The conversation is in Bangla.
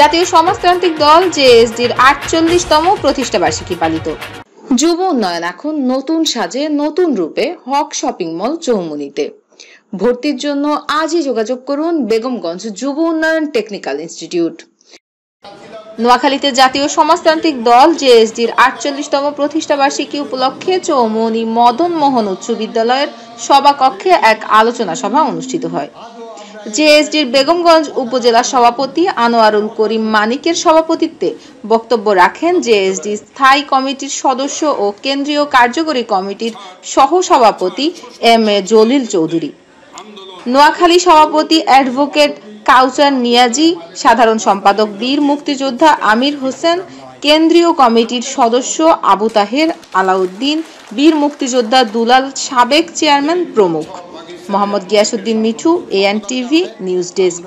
জাতীয় সমাজতান্ত্রিক দল জেএসডির ৪৮তম প্রতিষ্ঠাবার্ষিকী পালিত। যুব উন্নয়ন এখন নতুন সাজে নতুন রূপে হক শপিং মল চৌমুহনীতে। ভর্তির জন্য আজই যোগাযোগ করুন বেগমগঞ্জ যুব উন্নয়ন টেকনিক্যাল ইনস্টিটিউট। নোয়াখালীতে জাতীয় সমাজতান্ত্রিক দল জেএসডির ৪৮তম প্রতিষ্ঠাবার্ষিকী উপলক্ষে চৌমুহনী মদন মোহন উচ্চ বিদ্যালয়ের সভাকক্ষে এক আলোচনা সভা অনুষ্ঠিত হয়। জেএসডির বেগমগঞ্জ উপজেলা সভাপতি আনোয়ারুল করিম মানিকের সভাপতিত্বে বক্তব্য রাখেন জেএসডি স্থায়ী কমিটির সদস্য ও কেন্দ্রীয় কার্যকরী কমিটির সহ-সভাপতি এম এ জলিল চৌধুরী, নোয়াখালী সভাপতি অ্যাডভোকেট কাউসার নিয়াজি, সাধারণ সম্পাদক বীর মুক্তিযোদ্ধা আমির হোসেন, কেন্দ্রীয় কমিটির সদস্য আবু তাহের আলাউদ্দিন, বীর মুক্তিযোদ্ধা দুলাল, সাবেক চেয়ারম্যান প্রমুখ। Mohammad Giasuddin Mithu, ANTV news desk.